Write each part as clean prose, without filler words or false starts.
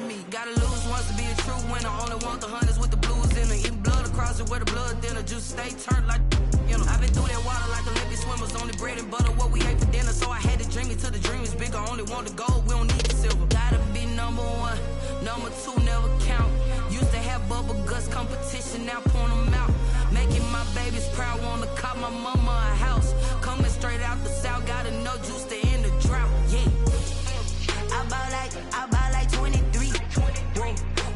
of me. Gotta lose once to be a true winner. Only want the hunters with the blues in her. Eating blood across it where the blood thinner. Juice stay turned like, you know. I've been through that water like Olympic swimmers. Only bread and butter, what we ate for dinner. So I had to dream it till the dream is bigger. Only want the gold, we don't need the silver. Gotta be number one, number two never count. Used to have bubble guts competition, now point them out. Making my babies proud, wanna cop my mama a house. Coming straight out the south, gotta know juice to end the drought. Yeah. I buy like 23.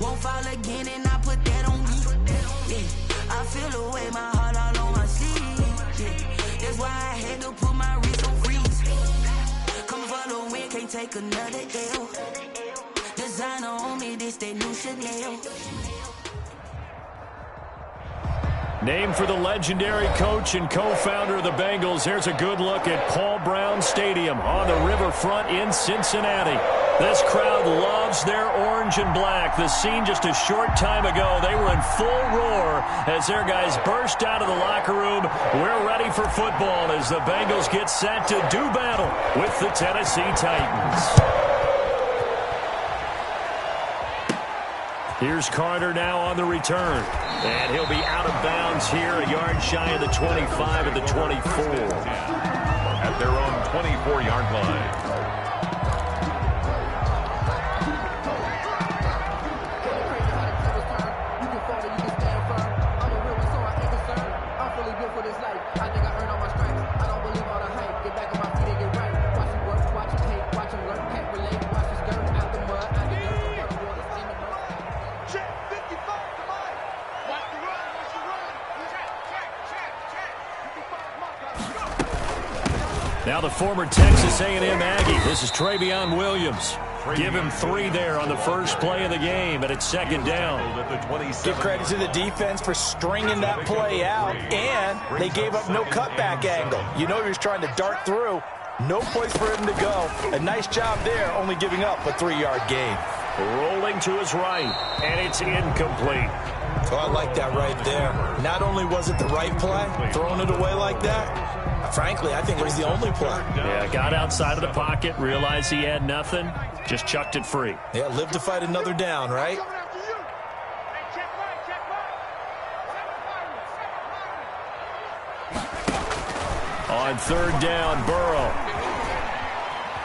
Won't fall again and I put that on me. Yeah. I feel the way, my heart all on my sleeve. Yeah. That's why I had to put my wrist on freeze. Coming for the win, can't take another L. Designer on me, this that new Chanel. Named for the legendary coach and co-founder of the Bengals, here's a good look at Paul Brown Stadium on the riverfront in Cincinnati. This crowd loves their orange and black. The scene just a short time ago, they were in full roar as their guys burst out of the locker room. We're ready for football as the Bengals get set to do battle with the Tennessee Titans. Here's Carter now on the return. And he'll be out of bounds here, a yard shy of the 25 of the 24. At their own 24-yard line. Now the former Texas A&M Aggie. This is Travion Williams. Give him 3 there on the first play of the game, and it's second down. Give credit to the defense for stringing that play out, and they gave up no cutback angle. You know he was trying to dart through. No place for him to go. A nice job there, only giving up a 3-yard gain. Rolling to his right, and it's incomplete. So I like that right there. Not only was it the right play, throwing it away like that, frankly, I think it was the only play. Yeah, got outside of the pocket, realized he had nothing, just chucked it free. Yeah, live to fight another down, right? On third down, Burrow.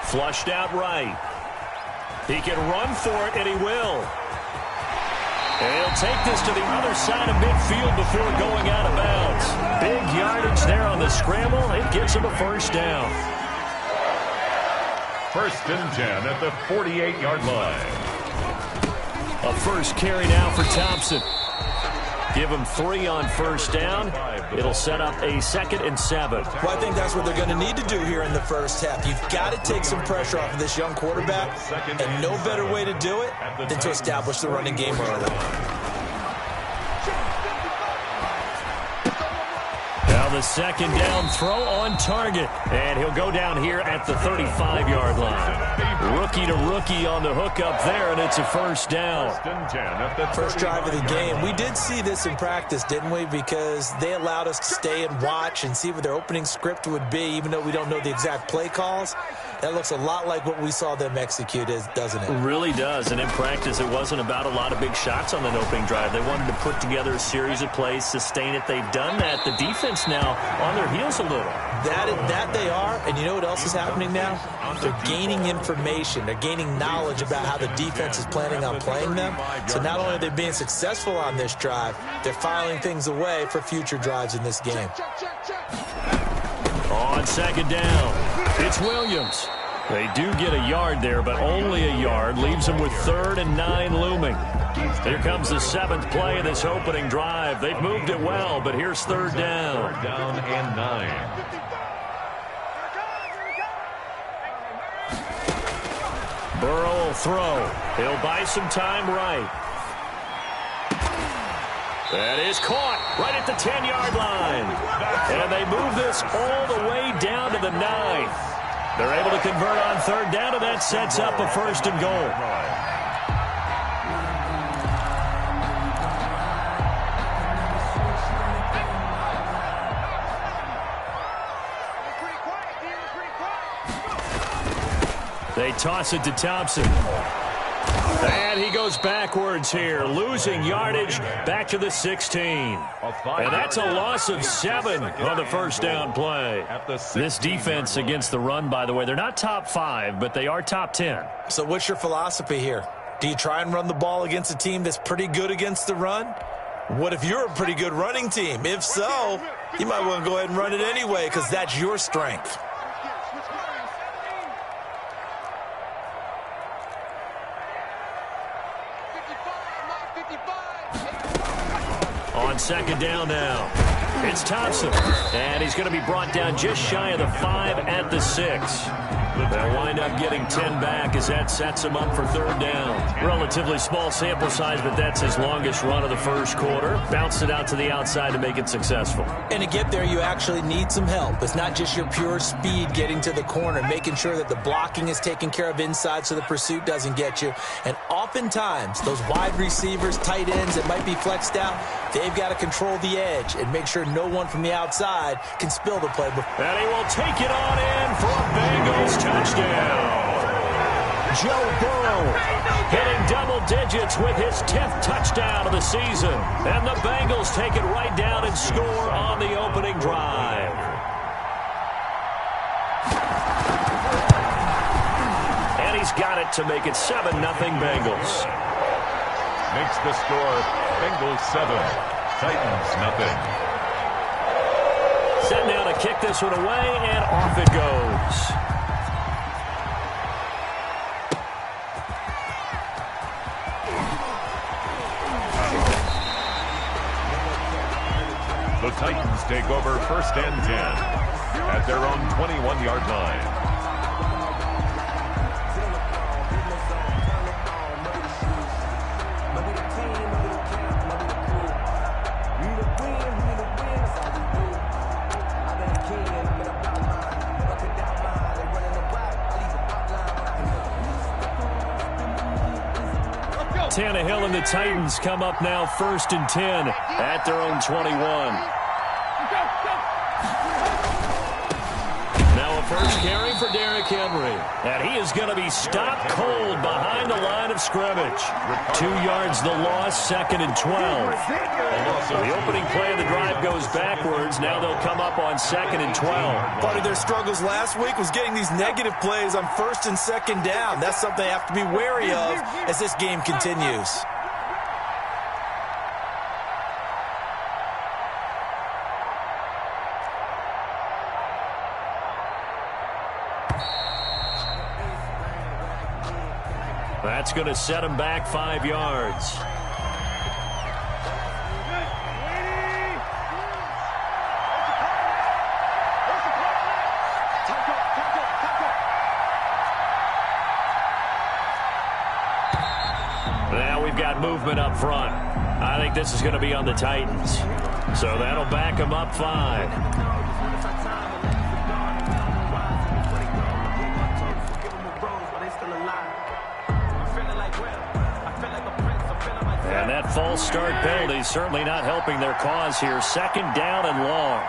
Flushed out right. He can run for it, and he will. And he'll take this to the other side of midfield before going out of bounds. Big yardage there on the scramble. It gets him a first down. First and 10 at the 48-yard line. A first carry now for Thompson. Give him 3 on first down. It'll set up a 2nd and 7. Well, I think that's what they're going to need to do here in the first half. You've got to take some pressure off of this young quarterback, and no better way to do it than to establish the running game early. Now the second down throw on target, and he'll go down here at the 35-yard line. Rookie to rookie on the hook up there, and it's a first down. First drive of the game. We did see this in practice, didn't we? Because they allowed us to stay and watch and see what their opening script would be, even though we don't know the exact play calls. That looks a lot like what we saw them execute, doesn't it? It really does, and in practice, it wasn't about a lot of big shots on that opening drive. They wanted to put together a series of plays, sustain it. They've done that. The defense now on their heels a little. That they are, and you know what else is happening now? They're gaining information. They're gaining knowledge about how the defense is planning on playing them. So not only are they being successful on this drive, they're filing things away for future drives in this game. On second down, it's Williams. They do get a yard there, but only a yard. Leaves them with 3rd and 9 looming. Here comes the 7th play of this opening drive. They've moved it well, but here's 3rd down. 3rd down and 9. Burrow will throw. He'll buy some time right. That is caught right at the 10-yard line. And they move this all the way down to the 9. They're able to convert on 3rd down, and that sets up a 1st and goal. They toss it to Thompson. And And he goes backwards here, losing yardage back to the 16. And that's a loss of 7 on the first down play. This defense against the run, by the way, they're not top 5, but they are top 10. So what's your philosophy here? Do you try and run the ball against a team that's pretty good against the run? What if you're a pretty good running team? If so, you might want to go ahead and run it anyway because that's your strength. On second down now, it's Thompson, and he's going to be brought down just shy of the 5 at the 6. They'll wind up getting 10 back as that sets him up for third down. Relatively small sample size, but that's his longest run of the first quarter. Bounced it out to the outside to make it successful. And to get there, you actually need some help. It's not just your pure speed getting to the corner, making sure that the blocking is taken care of inside so the pursuit doesn't get you. And oftentimes, those wide receivers, tight ends that might be flexed out, they've got to control the edge and make sure no one from the outside can spill the playbook. And he will take it on in for a Bengals touchdown. Joe Burrow hitting double digits with his 10th touchdown of the season. And the Bengals take it right down and score on the opening drive. And he's got it to make it 7-0 Bengals. Makes the score Bengals 7, Titans nothing. Set now to kick this one away, and off it goes. The Titans take over first and 10 at their own 21-yard line. Tannehill and the Titans come up now first and 10 at their own 21. Now a first carry for Derrick Henry. And he is going to be stopped cold behind the line of scrimmage. 2 yards the loss, second and 12. So the opening play of the drive goes backwards. Now they'll come up on second and 12. Part of their struggles last week was getting these negative plays on first and second down. That's something they have to be wary of as this game continues. That's going to set him back 5 yards. Now we've got movement up front. I think this is going to be on the Titans. So that'll back them up 5. And that false start penalty certainly not helping their cause here. Second down and long.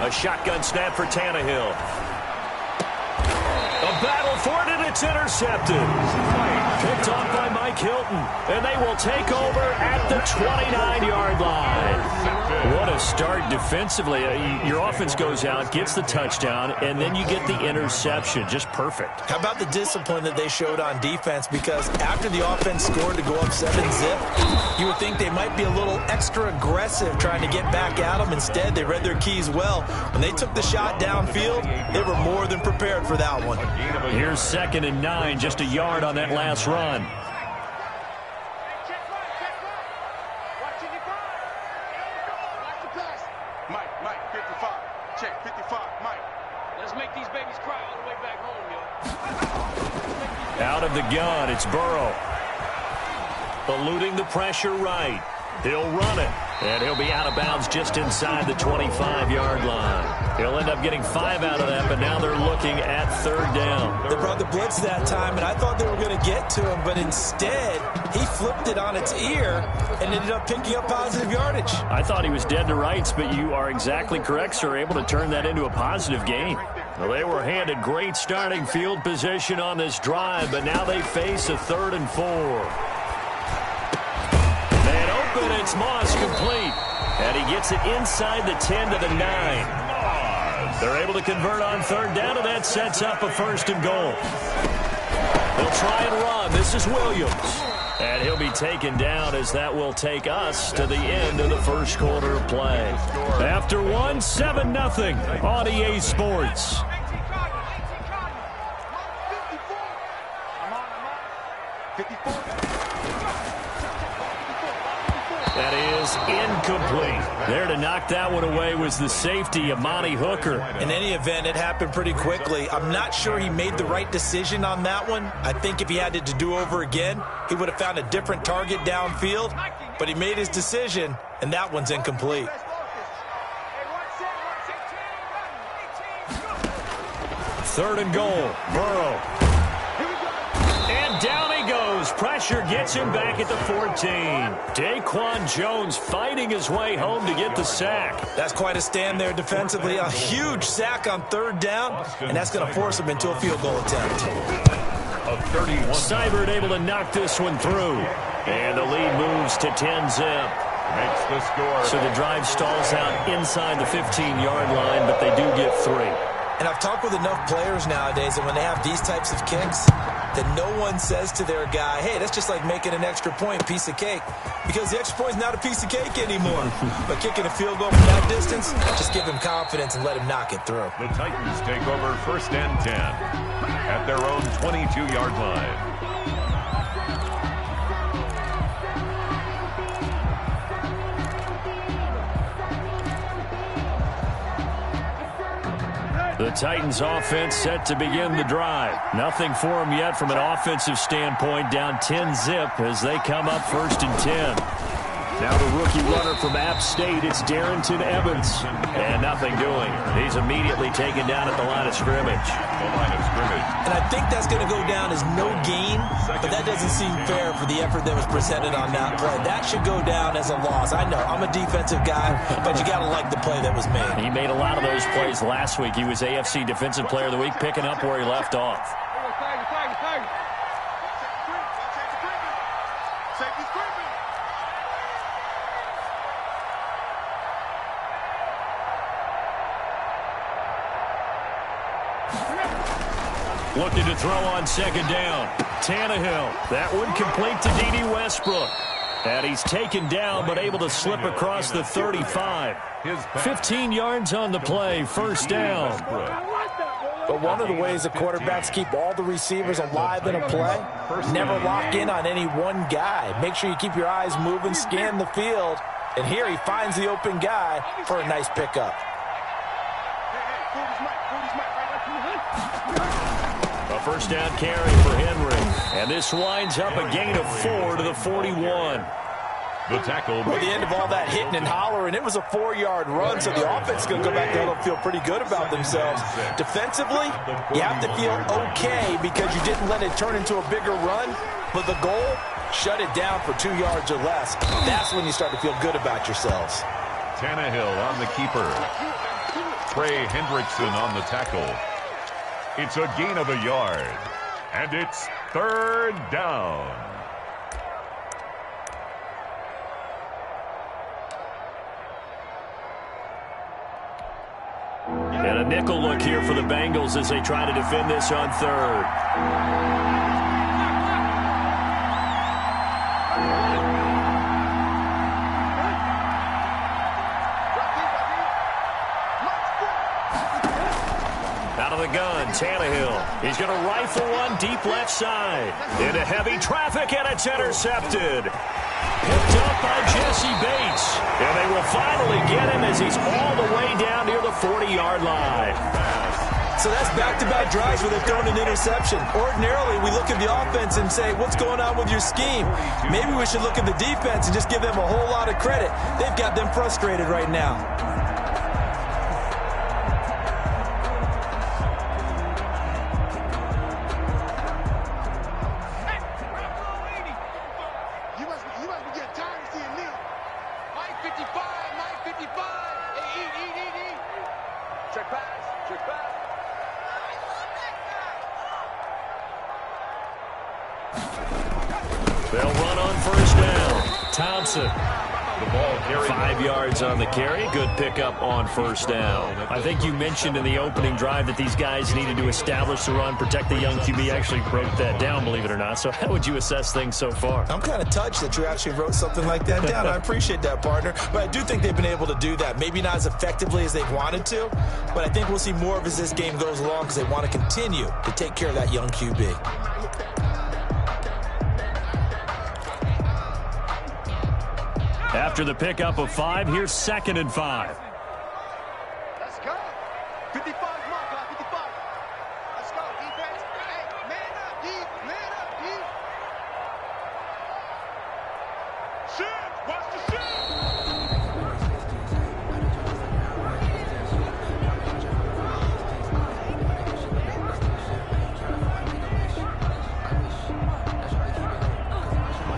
A shotgun snap for Tannehill. A battle for it, and it's intercepted. Picked off by Mike Hilton, and they will take over at the 29-yard line. What a start defensively. Your offense goes out, gets the touchdown, and then you get the interception. Just perfect. How about the discipline that they showed on defense? Because after the offense scored to go up 7-zip, you would think they might be a little extra aggressive trying to get back at them. Instead, they read their keys well. When they took the shot downfield, they were more than prepared for that one. Here's second and 9, just a yard on that last run. Mike, 55. Check, 55, Mike. Let's make these babies cry all the way back home, yo. Out of the gun, it's Burrow. Eluding the pressure right. He'll run it, and he'll be out of bounds just inside the 25-yard line. He'll end up getting 5 out of that, but now they're looking at third down. They brought the blitz that time, and I thought they were going to get to him, but instead, he flipped it on its ear and ended up picking up positive yardage. I thought he was dead to rights, but you are exactly correct, sir. Able to turn that into a positive gain. Well, they were handed great starting field position on this drive, but now they face a 3rd and 4. And open, it's Moss complete. And he gets it inside the 10 to the 9. They're able to convert on 3rd down, and that sets up a 1st and goal. They'll try and run. This is Williams. And he'll be taken down as that will take us to the end of the 1st quarter of play. After 1, 7-0 on EA Sports. That is incomplete. There to knock that one away was the safety, Amani Hooker. In any event, it happened pretty quickly. I'm not sure he made the right decision on that one. I think if he had it to do over again, he would have found a different target downfield. But he made his decision, and that one's incomplete. 3rd and goal. Burrow. And down he goes. Pressure gets him back at the 14. Daquan Jones fighting his way home to get the sack. That's quite a stand there defensively. A huge sack on 3rd down, and that's going to force him into a field goal attempt. Seibert able to knock this one through. And the lead moves to 10-zip. Makes the score. So the drive stalls out inside the 15-yard line, but they do get 3. And I've talked with enough players nowadays, and when they have these types of kicks, that no one says to their guy, hey, that's just like making an extra point, piece of cake. Because the extra point is not a piece of cake anymore. But kicking a field goal from that distance, just give him confidence and let him knock it through. The Titans take over 1st and 10 at their own 22-yard line. The Titans offense set to begin the drive. Nothing for them yet from an offensive standpoint, down 10-zip as they come up 1st and 10. Now the rookie runner from App State, it's Darrington Evans. And nothing doing. He's immediately taken down at the line of scrimmage. And I think that's going to go down as no gain, but that doesn't seem fair for the effort that was presented on that play. That should go down as a loss. I know, I'm a defensive guy, but you got to like the play that was made. He made a lot of those plays last week. He was AFC Defensive Player of the Week, picking up where he left off. Looking to throw on 2nd down. Tannehill. That one complete to D.D. Westbrook. And he's taken down but able to slip across the 35. 15 yards on the play. 1st down. But one of the ways the quarterbacks keep all the receivers alive in a play, never lock in on any one guy. Make sure you keep your eyes moving, scan the field. And here he finds the open guy for a nice pickup. A 1st down carry for Henry. And this winds up a gain of 4 to the 41. The tackle. At the end of all that hitting and hollering, it was a 4-yard run, so the offense is going to go back there and feel pretty good about themselves. Defensively, you have to feel okay because you didn't let it turn into a bigger run. But the goal, shut it down for 2 yards or less. That's when you start to feel good about yourselves. Tannehill on the keeper. Trey Hendrickson on the tackle. It's a gain of a yard. And it's 3rd down. And a nickel look here for the Bengals as they try to defend this on 3rd. Out of the gun, Tannehill. He's going to rifle one deep left side. Into heavy traffic, and it's intercepted. Picked up by Jesse Bates. And they will finally get him as he's all the way down near the 40-yard line. So that's back-to-back drives where they've thrown an interception. Ordinarily, we look at the offense and say, what's going on with your scheme? Maybe we should look at the defense and just give them a whole lot of credit. They've got them frustrated right now. They'll run on first down. Thompson. The ball carried 5 yards on the carry. Good pickup on first down. I think you mentioned in the opening drive that these guys needed to establish the run, protect the young QB. Actually wrote that down, believe it or not. So how would you assess things so far? I'm kind of touched that you actually wrote something like that down. I appreciate that, partner. But I do think they've been able to do that. Maybe not as effectively as they've wanted to, but I think we'll see more of as this game goes along because they want to continue to take care of that young QB. After the pickup of 5, here's 2nd and 5. Let's go. 55, come on, guys, 55. Let's go, defense. Hey, man up, deep, man up, deep. Shoot, watch the shoot.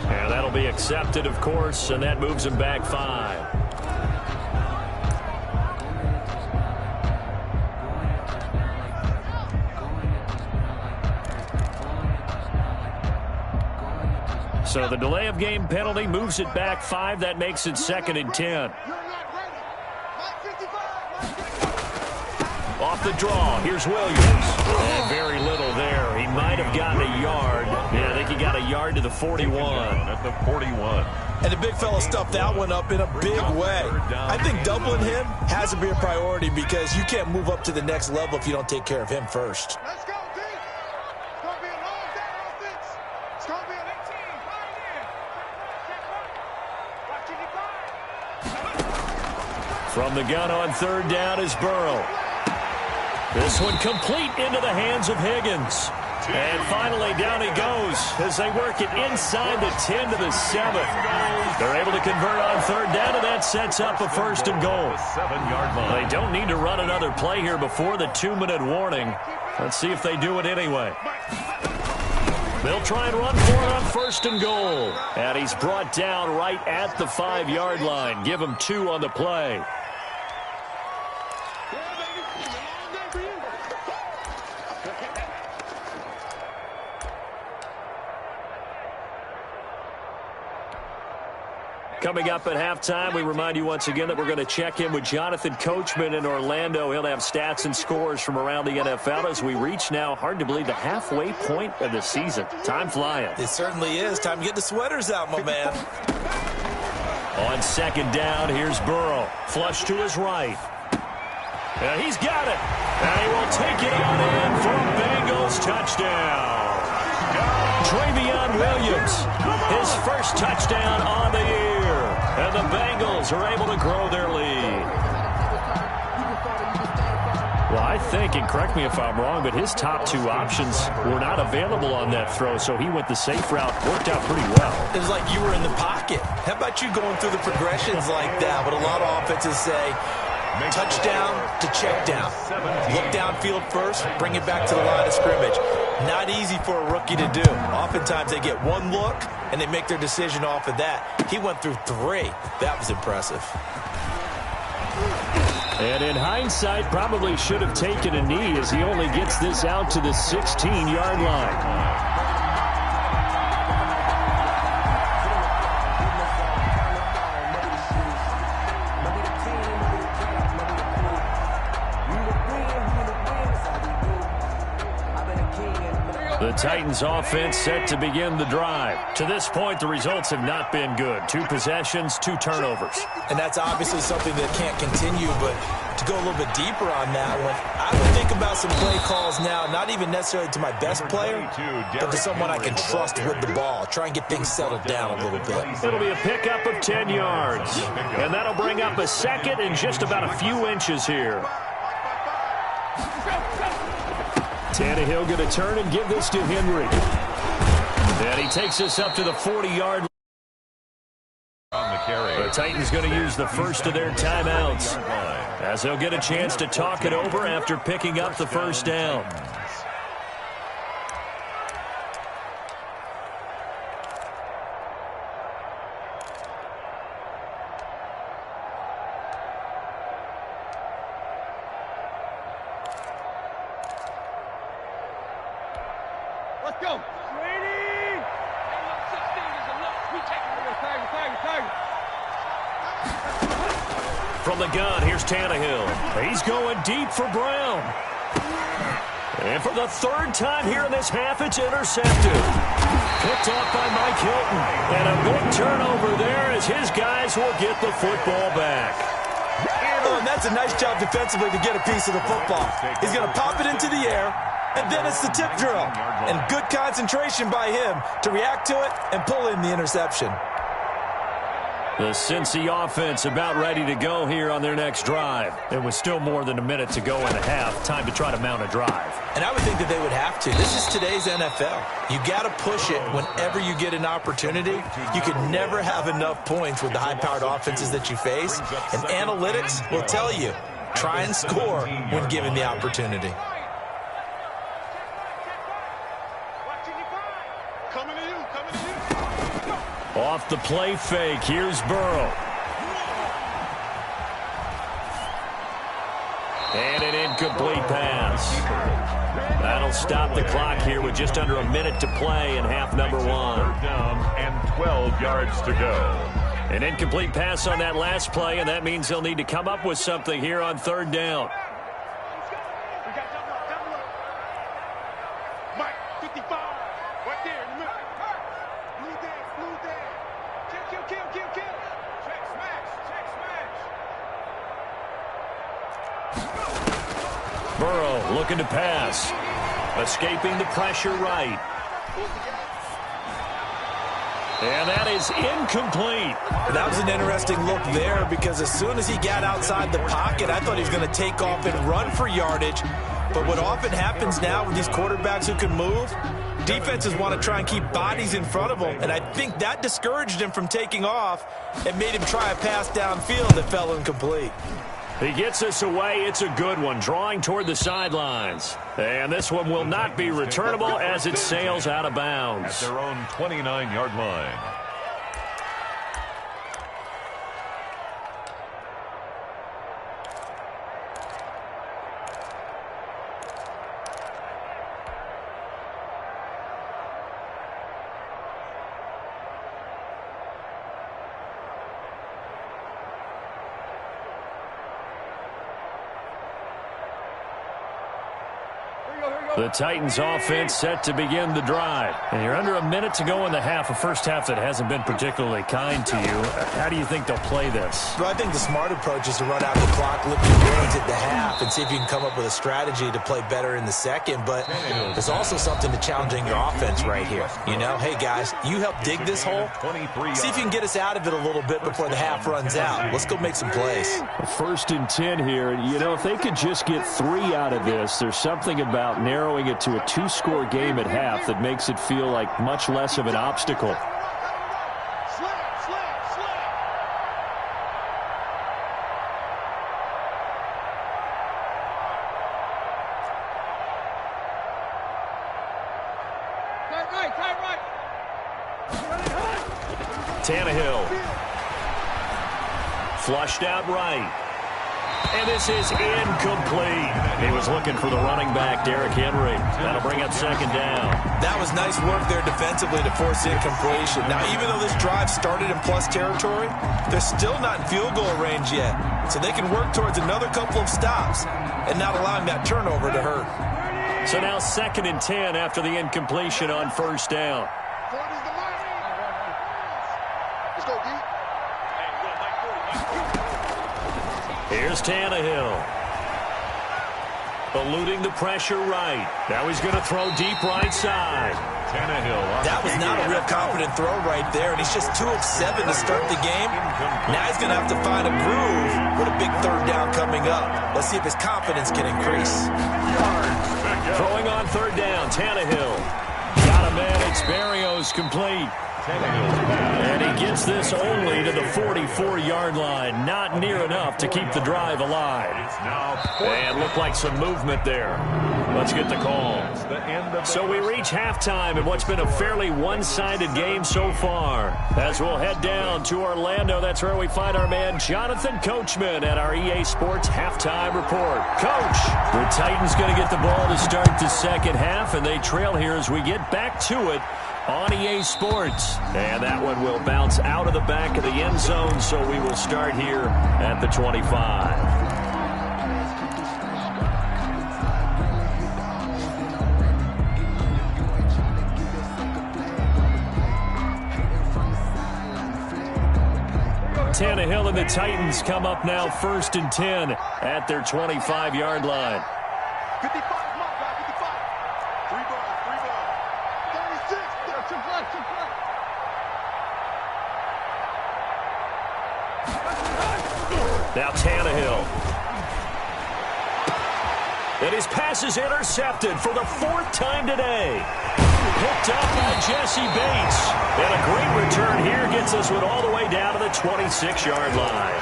And that'll be accepted, of course, and that moves him back 5. So the delay of game penalty moves it back 5. That makes it 2nd and 10. You're not ready. Mike 55. Off the draw, here's Williams. And very little there. He might have gotten a yard. Yeah, I think he got a yard to the 41. at the 41. And the big fella stuffed that one up in a big way. I think doubling him has to be a priority because you can't move up to the next level if you don't take care of him first. Let's go, D. It's going to be a long day offense. It's going to be an 18. Right in. Watch 55. From the gun on 3rd down is Burrow. This one complete into the hands of Higgins. And finally, down he goes as they work it inside the 10 to the 7. They're able to convert on 3rd down, and that sets up a 1st and goal. 7-yard line. They don't need to run another play here before the 2-minute warning. Let's see if they do it anyway. They'll try and run for it on 1st and goal. And he's brought down right at the 5-yard line. Give him 2 on the play. Coming up at halftime, we remind you once again that we're going to check in with Jonathan Coachman in Orlando. He'll have stats and scores from around the NFL as we reach now, hard to believe, the halfway point of the season. Time flying. It certainly is. Time to get the sweaters out, my man. On 2nd down, here's Burrow. Flush to his right. And he's got it. And he will take it on in for a Bengals touchdown. Travion Williams, his first touchdown on the year. And the Bengals are able to grow their lead. Well, I think, and correct me if I'm wrong, but his top 2 options were not available on that throw, so he went the safe route. Worked out pretty well. It was like you were in the pocket. How about you going through the progressions like that? What a lot of offenses say, touchdown to check down. Look downfield first, bring it back to the line of scrimmage. Not easy for a rookie to do. Oftentimes they get one look and they make their decision off of that. He went through 3. That was impressive. And in hindsight, probably should have taken a knee as he only gets this out to the 16-yard line. The Titans offense set to begin the drive. To this point, the results have not been good. 2 possessions, 2 turnovers. And that's obviously something that can't continue, but to go a little bit deeper on that one, I would think about some play calls now, not even necessarily to my best player, but to someone I can trust with the ball. Try and get things settled down a little bit. It'll be a pickup of 10 yards. And that'll bring up a 2nd and just about a few inches here. Tannehill going to turn and give this to Henry. And he takes us up to the 40-yard line. On the carry. The Titans going to use the first of their timeouts as they'll get a chance to talk it over after picking up the 1st down. Let's go. Ready. From the gun, here's Tannehill. He's going deep for Brown. And for the third time here in this half, it's intercepted. Picked off by Mike Hilton. And a big turnover there as his guys will get the football back. Oh, and that's a nice job defensively to get a piece of the football. He's going to pop it into the air, and then it's the tip drill. And good concentration by him to react to it and pull in the interception. The Cincy offense about ready to go here on their next drive. It was still more than a minute to go in the half. Time to try to mount a drive. And I would think that they would have to. This is today's NFL. You got to push it whenever you get an opportunity. You can never have enough points with the high-powered offenses that you face. And analytics will tell you, try and score when given the opportunity. Off the play fake, here's Burrow. And an incomplete pass. That'll stop the clock here with just under a minute to play in half number one. Third down and 12 yards to go. An incomplete pass on that last play, and that means they'll need to come up with something here on third down. Mike, 55, right there in the middle. Blue there. Kill. Check smash. Burrow looking to pass. Escaping the pressure right. And that is incomplete. That was an interesting look there because as soon as he got outside the pocket, I thought he was going to take off and run for yardage. But what often happens now with these quarterbacks who can move, defenses want to try and keep bodies in front of them. And I think that discouraged him from taking off and made him try a pass downfield that fell incomplete. He gets us away. It's a good one, drawing toward the sidelines. And this one will not be returnable as it sails out of bounds. At their own 29-yard line. The Titans offense set to begin the drive. And you're under a minute to go in the half, a first half that hasn't been particularly kind to you. How do you think they'll play this? Well, I think the smart approach is to run out the clock, lift your reins at the half, and see if you can come up with a strategy to play better in the second. But there's also something to challenging your offense right here. You know, hey, guys, you help dig this hole. See if you can get us out of it a little bit before the half runs out. Let's go make some plays. First and 10 here. You know, if they could just get 3 out of this, there's something about narrowing it to a 2-score game at half that makes it feel like much less of an obstacle. Tannehill. Flushed out right. And this is incomplete. He was looking for the running back, Derrick Henry. That'll bring up second down. That was nice work there defensively to force incompletion. Now, even though this drive started in plus territory, they're still not in field goal range yet. So they can work towards another couple of stops and not allowing that turnover to hurt. So now second and 10 after the incompletion on first down. Let's go, D. Here's Tannehill. Eluding the pressure right. Now he's going to throw deep right side. Tannehill. That was not a real confident throw right there, and he's just 2 of 7 to start the game. Now he's going to have to find a groove with a big third down coming up. Let's see if his confidence can increase. Throwing on third down, Tannehill. Got a man, it's Berrios complete. And he gets this only to the 44-yard line. Not near enough to keep the drive alive. And looked like some movement there. Let's get the call. So we reach halftime in what's been a fairly one-sided game so far. As we'll head down to Orlando, that's where we find our man Jonathan Coachman at our EA Sports Halftime Report. Coach, the Titans going to get the ball to start the second half, and they trail here as we get back to it on EA Sports. And that one will bounce out of the back of the end zone, so we will start here at the 25. Tannehill and the Titans come up now 1st and 10 at their 25-yard line. 55, come on, guys, 55. 3 ball. 36, there, two flags. Now Tannehill. And his pass is intercepted for the 4th time today. Picked up by Jesse Bates. And a great return here gets us all the way down to the 26-yard line.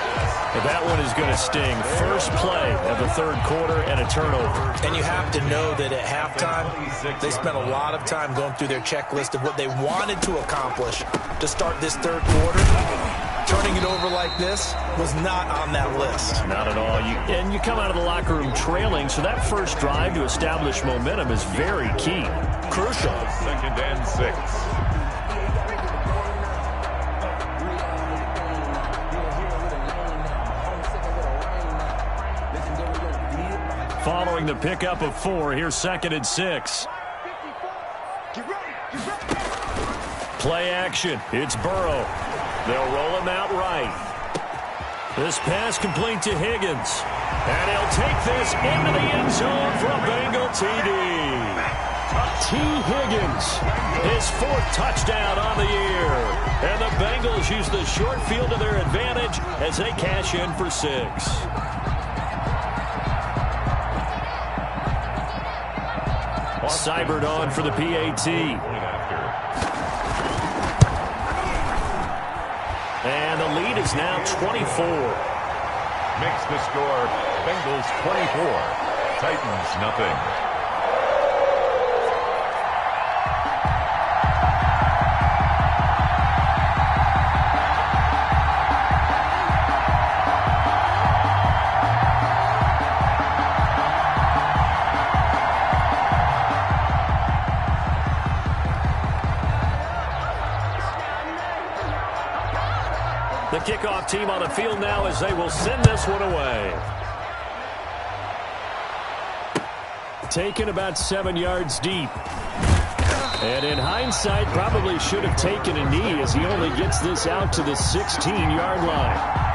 And that one is going to sting. First play of the 3rd quarter and a turnover. And you have to know that at halftime, they spent a lot of time going through their checklist of what they wanted to accomplish to start this 3rd quarter. Turning it over like this was not on that list. Not at all. And you come out of the locker room trailing, so that first drive to establish momentum is very key. Crucial. 2nd and 6. Following the pickup of 4, here's 2nd and 6. Play action. It's Burrow. They'll roll him out right. This pass complete to Higgins. And he'll take this into the end zone for a Bengal TD. T. Higgins, his 4th touchdown on the year. And the Bengals use the short field to their advantage as they cash in for 6. Cybered on for the PAT. And the lead is now 24. Makes the score Bengals 24, Titans nothing. The kickoff team on the field now as they will send this one away. Taken about 7 yards deep. And in hindsight, probably should have taken a knee as he only gets this out to the 16-yard line.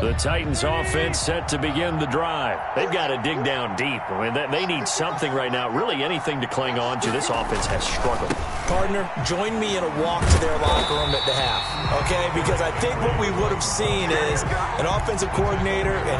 The Titans offense set to begin the drive. They've got to dig down deep. I mean, they need something right now, really anything to cling on to. This offense has struggled. Partner, join me in a walk to their locker room at the half, okay? Because I think what we would have seen is an offensive coordinator and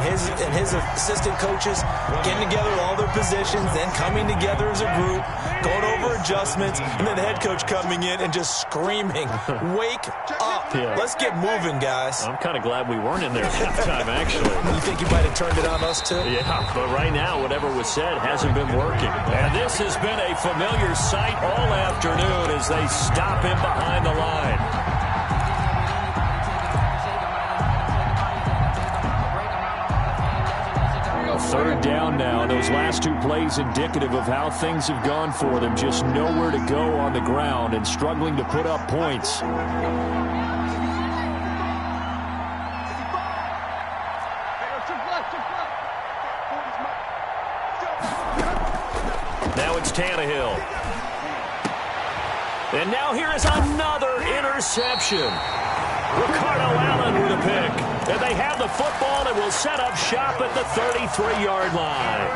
his assistant coaches getting together all their positions, then coming together as a group, going over adjustments, and then the head coach coming in and just screaming, "Wake up. Yeah. Let's get moving, guys." I'm kind of glad we weren't in there at halftime, actually. You think you might have turned it on us, too? Yeah, but right now, whatever was said hasn't been working. And this has been a familiar sight all afternoon as they stop him behind the line. A 3rd down now, and those last 2 plays indicative of how things have gone for them. Just nowhere to go on the ground and struggling to put up points. Now it's Tannehill. And now here is another interception. Ricardo Allen with a pick. And they have the football and will set up shop at the 33-yard line.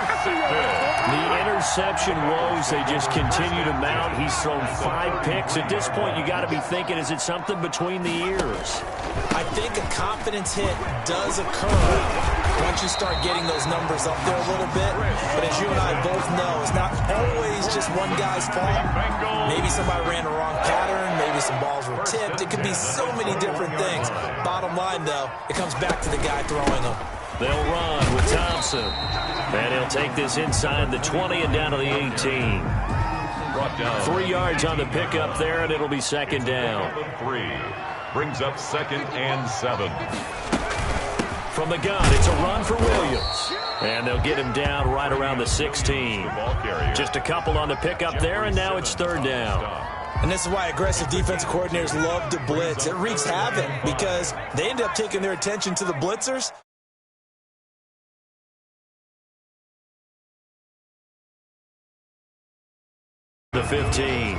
The interception woes, they just continue to mount. He's thrown 5 picks. At this point, you got to be thinking, is it something between the ears? I think a confidence hit does occur once you start getting those numbers up there a little bit. But as you and I both know, it's not always just one guy's fault. Maybe somebody ran the wrong pattern. Maybe some balls were tipped. It could be so many different things. Bottom line, though, it comes back to the guy throwing them. They'll run with Thompson. And he'll take this inside the 20 and down to the 18. brought down. 3 yards on the pickup there, and it'll be second down. 3 brings up 2nd and 7. From the gun, it's a run for Williams. And they'll get him down right around the 16. Just a couple on the pickup there, and now it's 3rd down. And this is why aggressive defensive coordinators love to blitz. It wreaks havoc because they end up taking their attention to the blitzers. The 15.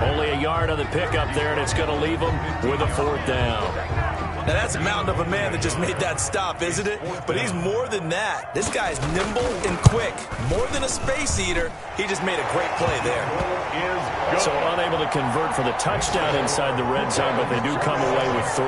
Only a yard on the pickup there, and it's going to leave them with a 4th down. Now, that's a mountain of a man that just made that stop, isn't it? But he's more than that. This guy's nimble and quick. More than a space eater, he just made a great play there. So unable to convert for the touchdown inside the red zone, but they do come away with 3.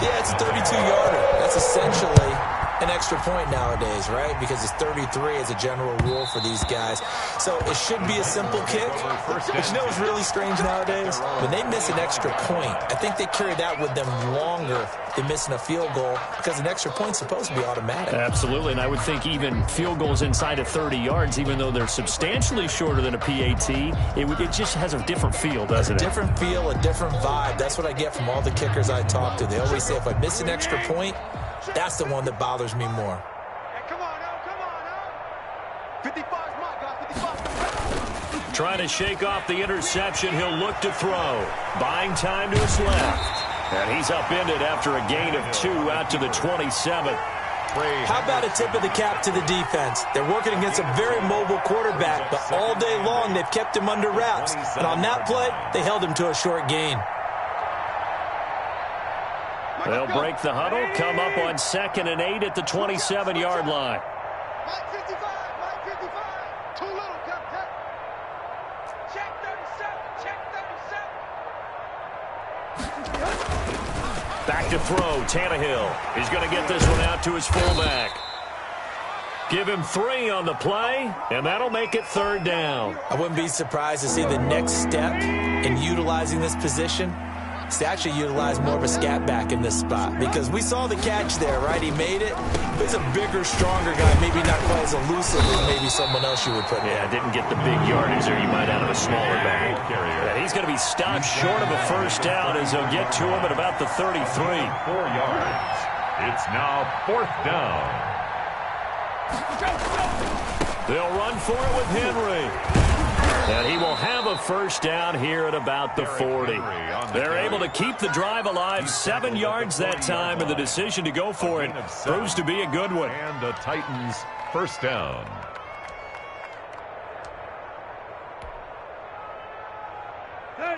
Yeah, it's a 32-yarder. That's essentially an extra point nowadays, right? Because it's 33 as a general rule for these guys. So it should be a simple kick. But you know what's really strange nowadays? When they miss an extra point, I think they carry that with them longer than missing a field goal because an extra point's supposed to be automatic. Absolutely, and I would think even field goals inside of 30 yards, even though they're substantially shorter than a PAT, it just has a different feel, doesn't it? A different feel, a different vibe. That's what I get from all the kickers I talk to. They always say if I miss an extra point, that's the one that bothers me more. Hey, come on now. 55's my guy. 55. Trying to shake off the interception. He'll look to throw. Buying time to his left. And he's upended after a gain of 2 out to the 27. How about a tip of the cap to the defense? They're working against a very mobile quarterback, but all day long they've kept him under wraps. And on that play, they held him to a short gain. They'll break the huddle, come up on 2nd and 8 at the 27-yard line. Mike 55, Mike 55. Too little, Captain. Check 37, check 37. Back to throw, Tannehill. He's going to get this one out to his fullback. Give him 3 on the play, and that'll make it 3rd down. I wouldn't be surprised to see the next step in utilizing this position is to actually utilize more of a scat back in this spot because we saw the catch there, right? He made it. But he's a bigger, stronger guy, maybe not quite as elusive as maybe someone else you would put in. Yeah, didn't get the big yardage there. You might out of a smaller back. Yeah, he's going to be stopped short of a 1st down as they'll get to him at about the 33. 4 yards. It's now 4th down. They'll run for it with Henry. And he will have a 1st down here at about the 40. They're able to keep the drive alive, 7 yards that time, and the decision to go for it proves to be a good one. And the Titans' 1st down.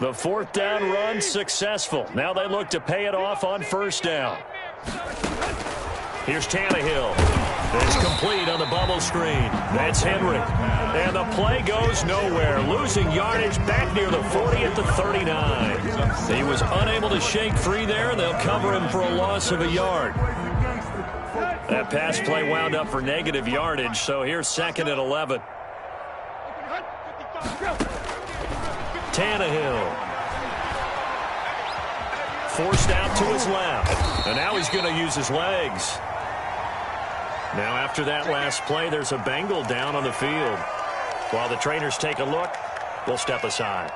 The 4th down run successful. Now they look to pay it off on 1st down. Here's Tannehill. It's complete on the bubble screen. That's Henry. And the play goes nowhere. Losing yardage back near the 40 at the 39. He was unable to shake free there, and they'll cover him for a loss of a yard. That pass play wound up for negative yardage, so here's 2nd and 11. Tannehill. Forced out to his left. And now he's going to use his legs. Now after that last play, there's a Bengal down on the field. While the trainers take a look, we'll step aside.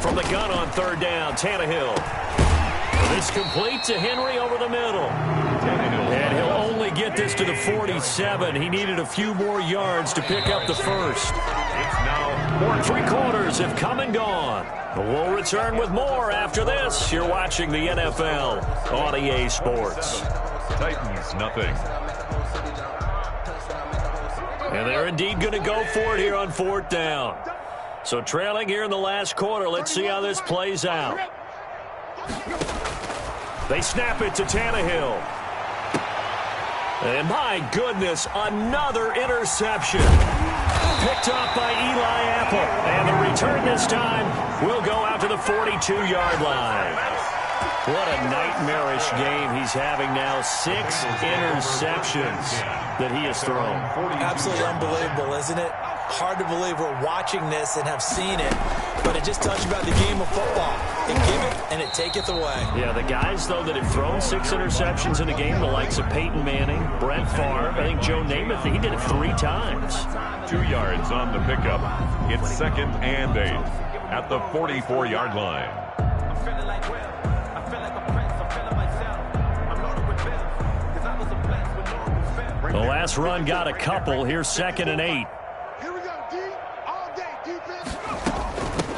From the gun on 3rd down, Tannehill. This complete to Henry over the middle. And he'll only get this to the 47. He needed a few more yards to pick up the 1st. It's now 3 quarters have come and gone. We'll return with more after this. You're watching the NFL on EA Sports. Titans, nothing. And they're indeed going to go for it here on 4th down. So trailing here in the last quarter. Let's see how this plays out. They snap it to Tannehill. And my goodness, another interception. Picked off by Eli Apple. And the return this time will go out to the 42-yard line. What a nightmarish game he's having now. 6 interceptions that he has thrown. Absolutely unbelievable, isn't it? Hard to believe we're watching this and have seen it, but it just tells you about the game of football. It giveth and it taketh away. Yeah, the guys, though, that have thrown 6 interceptions in a game, the likes of Peyton Manning, Brett Favre, I think Joe Namath, he did it 3 times. 2 yards on the pickup. It's 2nd and 8 at the 44-yard line. The last run got a couple. Here's 2nd and 8. Here we go, D. All day, defense.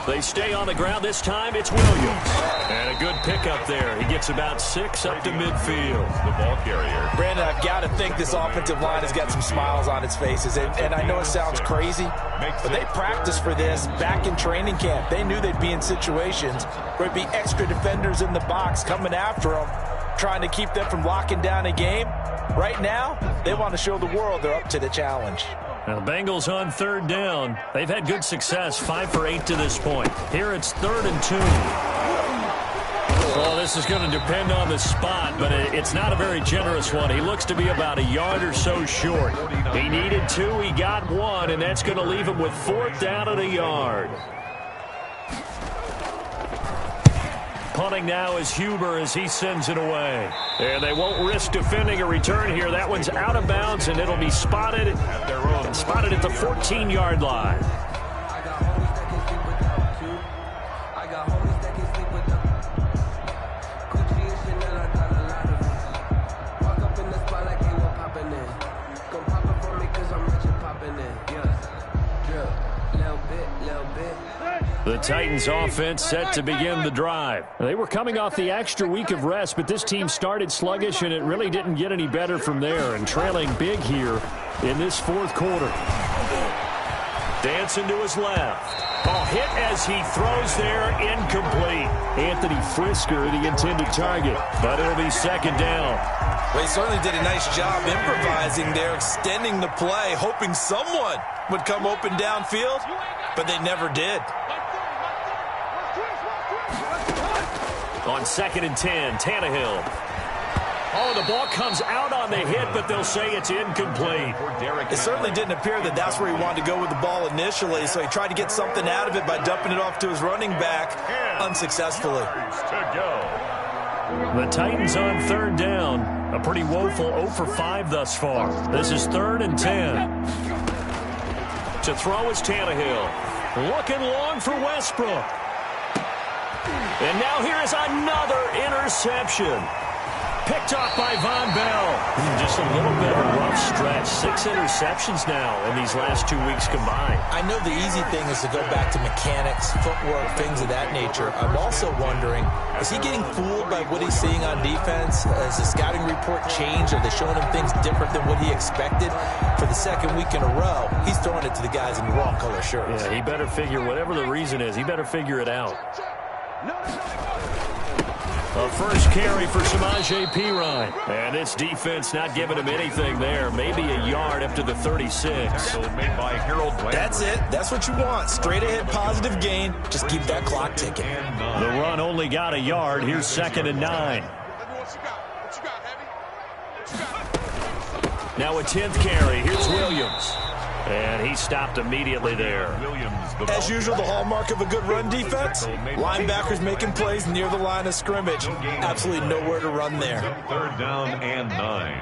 They stay on the ground. This time it's Williams. And a good pickup there. He gets about 6 up to midfield. The ball carrier. Brandon, I've got to think this offensive line has got some smiles on its faces. And I know it sounds crazy, but they practiced for this back in training camp. They knew they'd be in situations where there'd be extra defenders in the box coming after them, trying to keep them from locking down a game. Right now, they want to show the world they're up to the challenge. Now, the Bengals on 3rd down. They've had good success, 5 for 8 to this point. Here it's 3rd and 2. Well, this is going to depend on the spot, but it's not a very generous one. He looks to be about a yard or so short. He needed 2, he got 1, and that's going to leave him with 4th down and a yard. Punting now is Huber as he sends it away. And they won't risk defending a return here. That one's out of bounds, and it'll be spotted at the 14-yard line. The Titans offense set to begin the drive. They were coming off the extra week of rest, but this team started sluggish, and it really didn't get any better from there, and trailing big here in this 4th quarter. Dancing to his left. A hit as he throws there, incomplete. Anthony Frisker, the intended target, but it'll be 2nd down. Well, he certainly did a nice job improvising there, extending the play, hoping someone would come open downfield, but they never did. On 2nd and 10, Tannehill. Oh, the ball comes out on the hit, but they'll say it's incomplete. It certainly didn't appear that that's where he wanted to go with the ball initially, so he tried to get something out of it by dumping it off to his running back unsuccessfully. The Titans on 3rd down. A pretty woeful 0 for 5 thus far. This is 3rd and 10. To throw is Tannehill. Looking long for Westbrook. And now here is another interception. Picked off by Von Bell. Just a little bit of a rough stretch. 6 interceptions now in these last 2 weeks combined. I know the easy thing is to go back to mechanics, footwork, things of that nature. I'm also wondering, is he getting fooled by what he's seeing on defense? Has the scouting report changed? Are they showing him things different than what he expected? For the 2nd week in a row, he's throwing it to the guys in the wrong color shirts. Yeah, he better figure, whatever the reason is, he better figure it out. A first carry for Samaje Perine. And this defense not giving him anything there. Maybe a yard up to the 36. That's it. That's what you want. Straight ahead positive gain. Just keep that clock ticking. The run only got a yard. Here's 2nd and 9. Now a 10th carry. Here's Williams. And he stopped immediately there. As usual, the hallmark of a good run defense, linebackers making plays near the line of scrimmage. Absolutely nowhere to run there. 3rd down and 9.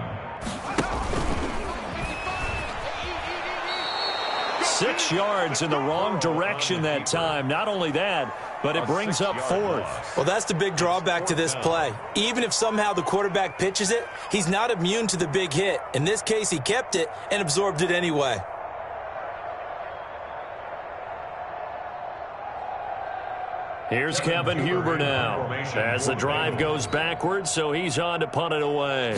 6 yards in the wrong direction that time. Not only that, but it brings up 4th. Well, that's the big drawback to this play. Even if somehow the quarterback pitches it, he's not immune to the big hit. In this case, he kept it and absorbed it anyway. Here's Kevin Huber now as the drive goes backwards, so he's on to punt it away.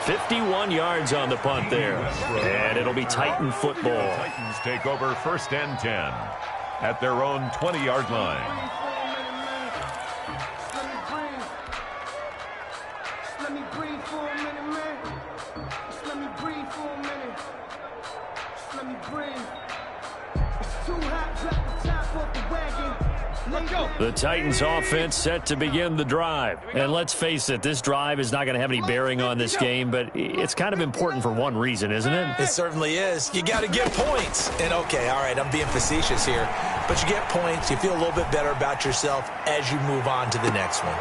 $51 yards on the punt there, and it'll be Titan football. Titans take over 1st and 10. at their own 20-yard line. The Titans offense set to begin the drive. And let's face it, this drive is not going to have any bearing on this game, but it's kind of important for one reason, isn't it? It certainly is. You got to get points. And okay, all right, I'm being facetious here, but you get points, you feel a little bit better about yourself as you move on to the next one.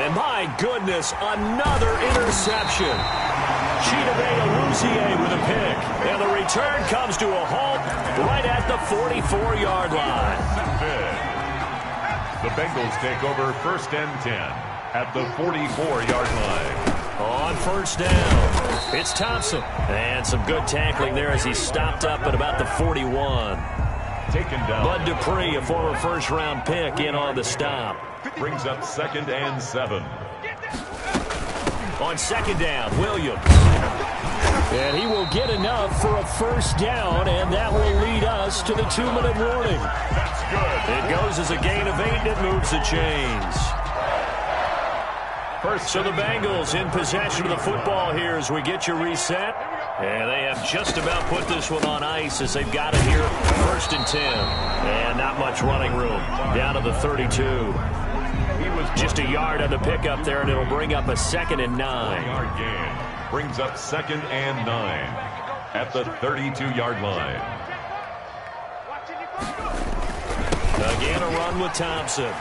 And my goodness, another interception. Chidobe Awuzie with a pick. And the return comes to a halt right at the 44-yard line. The Bengals take over 1st and 10 at the 44-yard line. On first down, it's Thompson. And some good tackling there as he stopped up at about the 41. Taken down. Bud Dupree, a former first-round pick, in on the stop. Brings up 2nd and 7. On 2nd down, Williams. And he will get enough for a first down, and that will lead us to the 2-minute warning. That's good. It goes as a gain of 8, and it moves the chains. So the Bengals in possession of the football here as we get you reset. And they have just about put this one on ice as they've got it here. 1st and 10. And not much running room. Down to the 32. He was just a yard on the pickup there, and it'll bring up a 2nd and 9. 4-yard gain. Brings up 2nd and 9 at the 32-yard line. Again, a run with Thompson.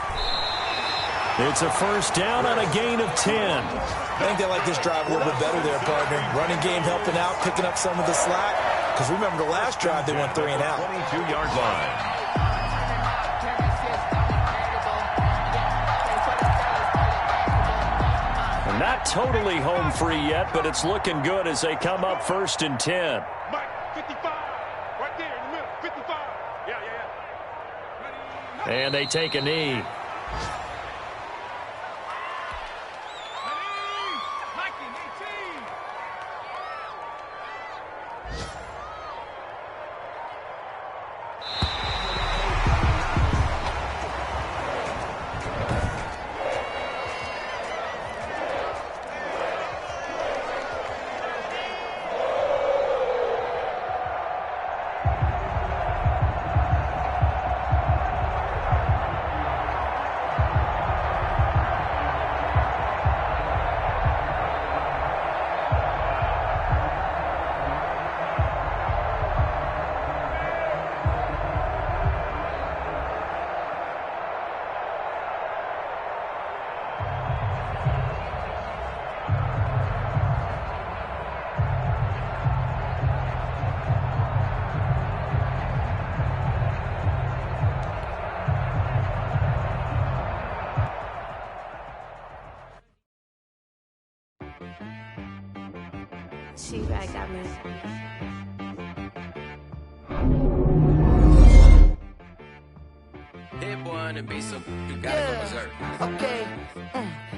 It's a first down on a gain of 10. I think they like this drive a little bit better there, partner. Running game helping out, picking up some of the slack. Because remember, the last drive they went 3 and out. 22-yard line. Not totally home free yet, but it's looking good as they come up 1st and 10. Mike, 55, right there in the middle, 55. Yeah. And they take a knee. She-Bag got me. Hit one and be some, you gotta go berserk. Okay.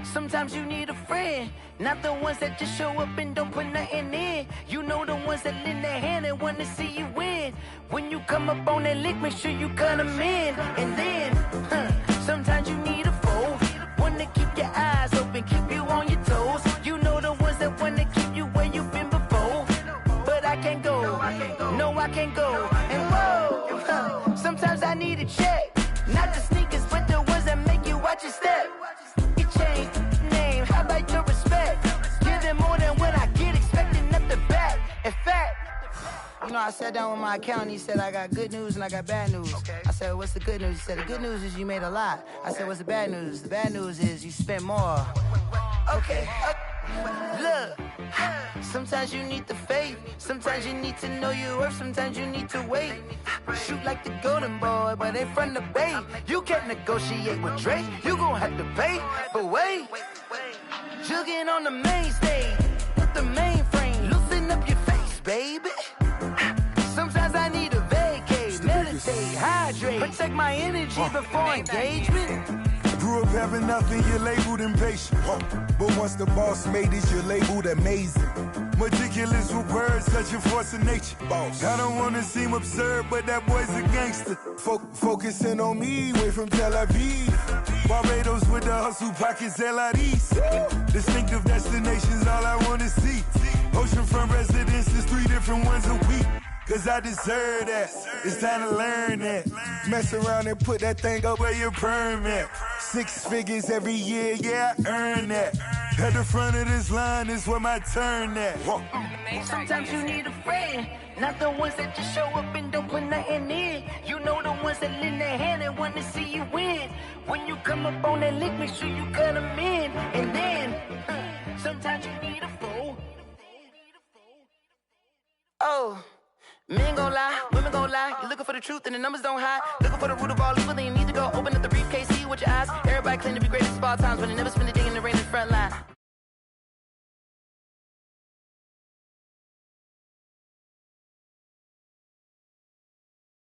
Sometimes you need a friend, not the ones that just show up and don't put nothing in. You know the ones that lend their hand and want to see you win. When you come up on that lick, make sure you cut them in. And then, sometimes you need a foe, one to keep your eyes open, keep you on your toes. You know the ones that want to keep you where you've been before. But I can't go, no I can't go. And whoa, sometimes I need a check. Not the sneakers, but the ones that make you watch your step. You change name, how about your respect? Give them more than what I get, expecting nothing back. In fact, you know, I sat down with my accountant. He said, I got good news and I got bad news. Okay. I said, what's the good news? He said, the good news is you made a lot. I said, what's the bad news? The bad news is you spent more. Okay. Look, sometimes you need the faith. Sometimes you need to know your worth. Sometimes you need to wait. Shoot like the golden boy, but they from the bay. You can't negotiate with Drake. You gon' have to pay. But wait, jugging on the main stage with the mainframe. Loosen up your face, baby. Sometimes I need a vacate, meditate, hydrate, protect my energy before engagement. Grew up having nothing, you're labeled impatient. But once the boss made it, you're labeled amazing. Meticulous with words, such a force of nature. I don't wanna seem absurd, but that boy's a gangster. Focusing on me, way from Tel Aviv. Barbados with the hustle, pockets LIDs. Distinctive destinations, all I wanna see. Oceanfront residences, 3 different ones a week. Cause I deserve that, it's time to learn that. Mess around and put that thing up where your perm at. 6 figures every year, yeah, I earn that. At the front of this line is where my turn at. Sometimes you need a friend, not the ones that just show up and don't put nothing in. You know the ones that lend their hand and want to see you win. When you come up on that lick, make sure you cut them in. And then, sometimes you need a fool. Oh. Men gon' lie, women gon' lie. You're looking for the truth and the numbers don't hide. Looking for the root of all evil, then you need to go open up the briefcase, see with your eyes. Everybody claim to be greatest of all times, but they never spend a day in the rain in the front line.